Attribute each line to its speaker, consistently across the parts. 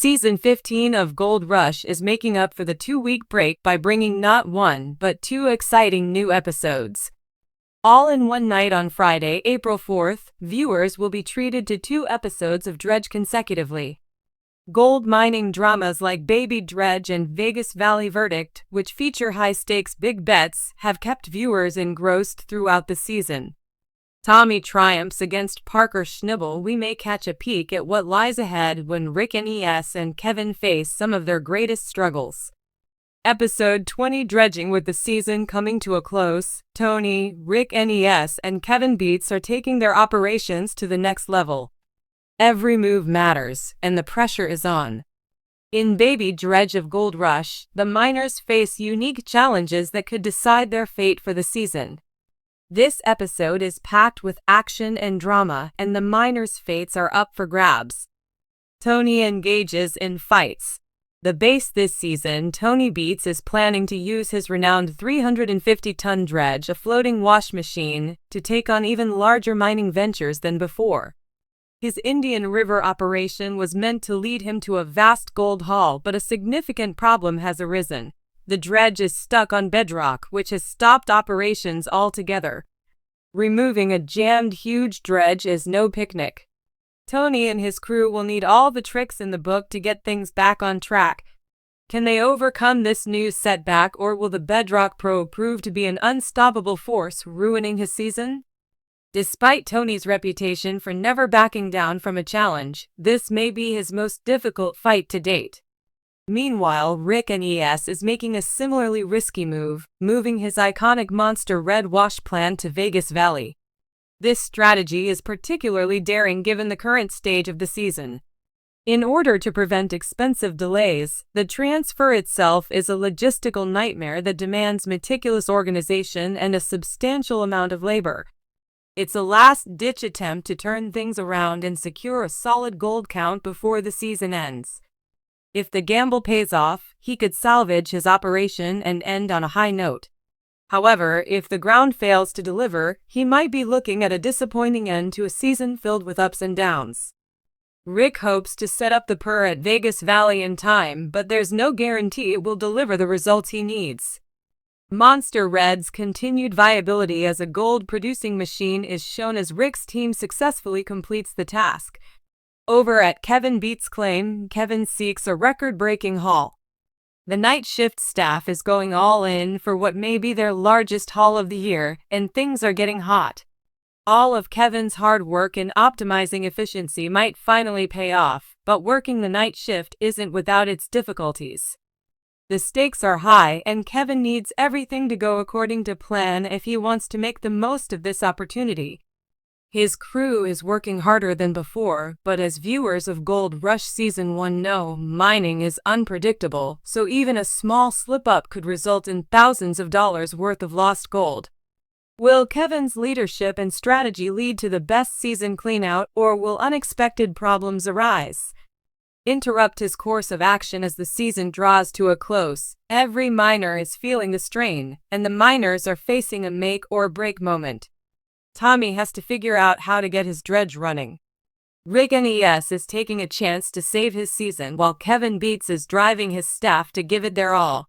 Speaker 1: Season 15 of Gold Rush is making up for the 2-week break by bringing not one, but 2 exciting new episodes. All in one night on Friday, April 4th, viewers will be treated to 2 episodes of Dredge consecutively. Gold mining dramas like Baby Dredge and Vegas Valley Verdict, which feature high-stakes big bets, have kept viewers engrossed throughout the season. Tommy triumphs against Parker Schnibble. We may catch a peek at what lies ahead when Rick Nes and Kevin face some of their greatest struggles. Episode 20 Dredging. With the season coming to a close, Tony, Rick Nes, and Kevin Beats are taking their operations to the next level. Every move matters, and the pressure is on. In Baby Dredge of Gold Rush, the miners face unique challenges that could decide their fate for the season. This episode is packed with action and drama, and the miners' fates are up for grabs. Tony engages in fights. The base this season, Tony Beats is planning to use his renowned 350-ton dredge, a floating wash machine, to take on even larger mining ventures than before. His Indian River operation was meant to lead him to a vast gold haul, but a significant problem has arisen. The dredge is stuck on bedrock, which has stopped operations altogether. Removing a jammed huge dredge is no picnic. Tony and his crew will need all the tricks in the book to get things back on track. Can they overcome this new setback, or will the bedrock probe prove to be an unstoppable force, ruining his season? Despite Tony's reputation for never backing down from a challenge, this may be his most difficult fight to date. Meanwhile, Rick Nes is making a similarly risky move, moving his iconic monster red wash plant to Vegas Valley. This strategy is particularly daring given the current stage of the season. In order to prevent expensive delays, the transfer itself is a logistical nightmare that demands meticulous organization and a substantial amount of labor. It's a last-ditch attempt to turn things around and secure a solid gold count before the season ends. If the gamble pays off, he could salvage his operation and end on a high note. However, if the ground fails to deliver, he might be looking at a disappointing end to a season filled with ups and downs. Rick hopes to set up the PUR at Vegas Valley in time, but there's no guarantee it will deliver the results he needs. Monster Red's continued viability as a gold-producing machine is shown as Rick's team successfully completes the task. Over at Kevin Beats' claim, Kevin seeks a record-breaking haul. The night shift staff is going all in for what may be their largest haul of the year, and things are getting hot. All of Kevin's hard work in optimizing efficiency might finally pay off, but working the night shift isn't without its difficulties. The stakes are high, and Kevin needs everything to go according to plan if he wants to make the most of this opportunity. His crew is working harder than before, but as viewers of Gold Rush Season 1 know, mining is unpredictable, so even a small slip-up could result in thousands of dollars worth of lost gold. Will Kevin's leadership and strategy lead to the best season cleanout, or will unexpected problems arise? Interrupt his course of action as the season draws to a close. Every miner is feeling the strain, and the miners are facing a make-or-break moment. Tommy has to figure out how to get his dredge running. Rick Nes is taking a chance to save his season while Kevin Beats is driving his staff to give it their all.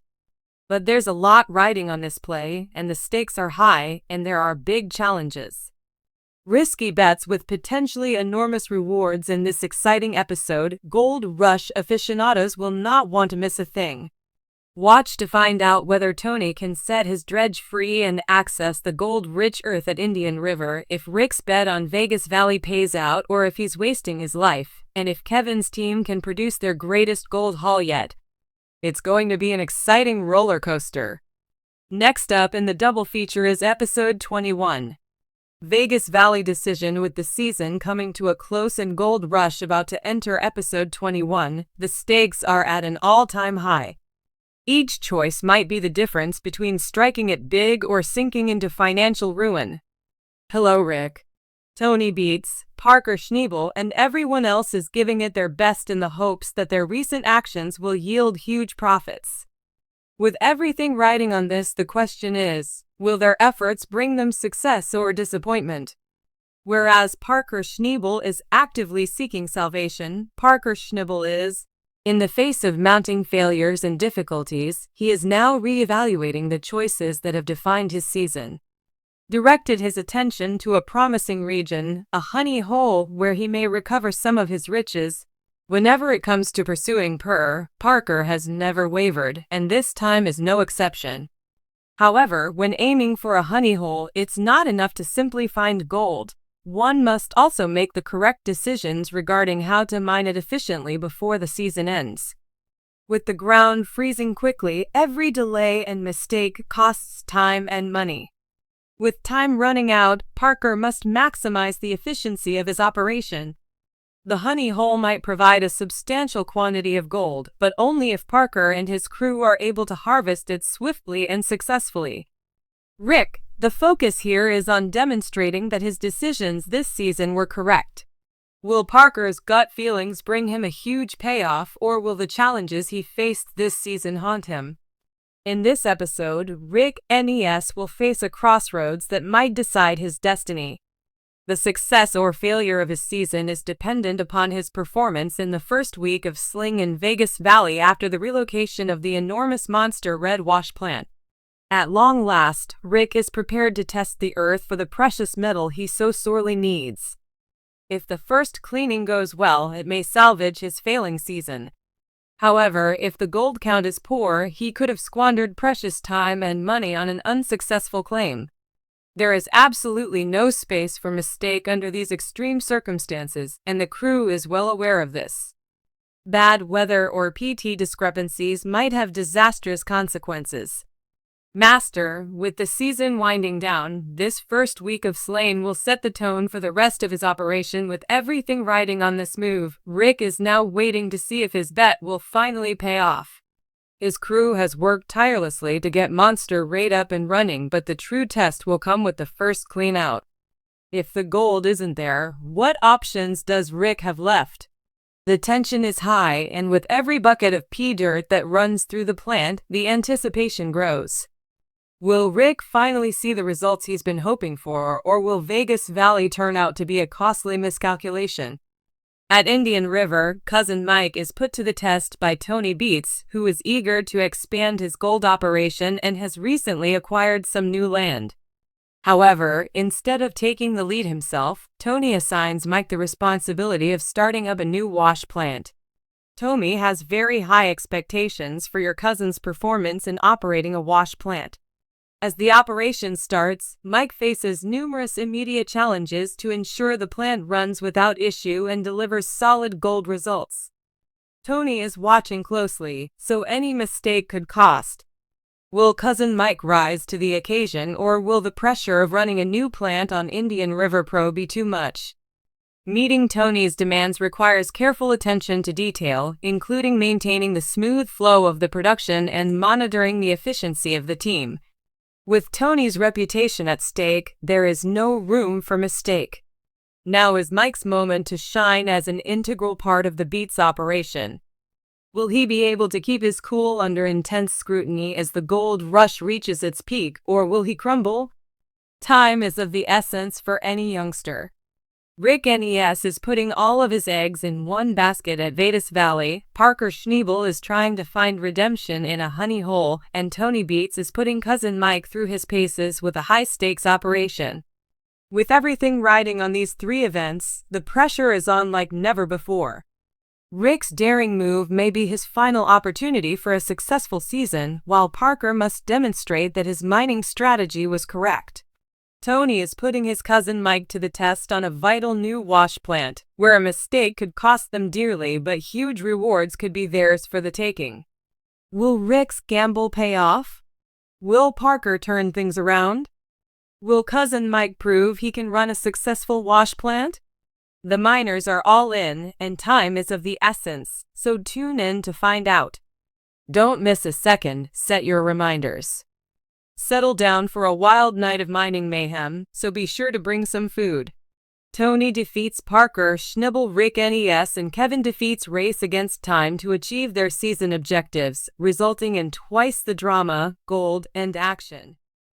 Speaker 1: But there's a lot riding on this play, and the stakes are high, and there are big challenges. Risky bets with potentially enormous rewards in this exciting episode. Gold Rush aficionados will not want to miss a thing. Watch to find out whether Tony can set his dredge free and access the gold-rich earth at Indian River, if Rick's bet on Vegas Valley pays out or if he's wasting his life, and if Kevin's team can produce their greatest gold haul yet. It's going to be an exciting roller coaster. Next up in the double feature is Episode 21. Vegas Valley Decision. With the season coming to a close and Gold Rush about to enter Episode 21, the stakes are at an all-time high. Each choice might be the difference between striking it big or sinking into financial ruin. Hello, Rick. Tony Beats, Parker Schnibble, and everyone else is giving it their best in the hopes that their recent actions will yield huge profits. With everything riding on this, the question is, will their efforts bring them success or disappointment? Whereas Parker Schnibble is actively seeking salvation, Parker Schnibble is In the face of mounting failures and difficulties, he is now re-evaluating the choices that have defined his season. Directed his attention to a promising region, a honey hole where he may recover some of his riches. Whenever it comes to pursuing Parker has never wavered, and this time is no exception. However, when aiming for a honey hole, it's not enough to simply find gold. One must also make the correct decisions regarding how to mine it efficiently before the season ends. With the ground freezing quickly, every delay and mistake costs time and money. With time running out, Parker must maximize the efficiency of his operation. The honey hole might provide a substantial quantity of gold, but only if Parker and his crew are able to harvest it swiftly and successfully. Rick, the focus here is on demonstrating that his decisions this season were correct. Will Parker's gut feelings bring him a huge payoff, or will the challenges he faced this season haunt him? In this episode, Rick NES will face a crossroads that might decide his destiny. The success or failure of his season is dependent upon his performance in the first week of sling in Vegas Valley after the relocation of the enormous monster red wash plant. At long last, Rick is prepared to test the earth for the precious metal he so sorely needs. If the first cleaning goes well, it may salvage his failing season. However, if the gold count is poor, he could have squandered precious time and money on an unsuccessful claim. There is absolutely no space for mistake under these extreme circumstances, and the crew is well aware of this. Bad weather or PT discrepancies might have disastrous consequences. Master, with the season winding down, this first week of slaying will set the tone for the rest of his operation. With everything riding on this move, Rick is now waiting to see if his bet will finally pay off. His crew has worked tirelessly to get Monster Raid up and running, but the true test will come with the first clean out. If the gold isn't there, what options does Rick have left? The tension is high, and with every bucket of pea dirt that runs through the plant, the anticipation grows. Will Rick finally see the results he's been hoping for, or will Vegas Valley turn out to be a costly miscalculation? At Indian River, Cousin Mike is put to the test by Tony Beats, who is eager to expand his gold operation and has recently acquired some new land. However, instead of taking the lead himself, Tony assigns Mike the responsibility of starting up a new wash plant. Tony has very high expectations for your cousin's performance in operating a wash plant. As the operation starts, Mike faces numerous immediate challenges to ensure the plant runs without issue and delivers solid gold results. Tony is watching closely, so any mistake could cost. Will Cousin Mike rise to the occasion, or will the pressure of running a new plant on Indian River Pro be too much? Meeting Tony's demands requires careful attention to detail, including maintaining the smooth flow of the production and monitoring the efficiency of the team. With Tony's reputation at stake, there is no room for mistake. Now is Mike's moment to shine as an integral part of the Beats operation. Will he be able to keep his cool under intense scrutiny as the gold rush reaches its peak, or will he crumble? Time is of the essence for any youngster. Rick NES is putting all of his eggs in one basket at Vegas Valley, Parker Schneebel is trying to find redemption in a honey hole, and Tony Beats is putting Cousin Mike through his paces with a high-stakes operation. With everything riding on these three events, the pressure is on like never before. Rick's daring move may be his final opportunity for a successful season, while Parker must demonstrate that his mining strategy was correct. Tony is putting his cousin Mike to the test on a vital new wash plant, where a mistake could cost them dearly but huge rewards could be theirs for the taking. Will Rick's gamble pay off? Will Parker turn things around? Will cousin Mike prove he can run a successful wash plant? The miners are all in, and time is of the essence, so tune in to find out. Don't miss a second, set your reminders. Settle down for a wild night of mining mayhem, so be sure to bring some food. Tony defeats Parker, Schneebel, Rick NES, and Kevin defeats Race Against Time to achieve their season objectives, resulting in twice the drama, gold, and action.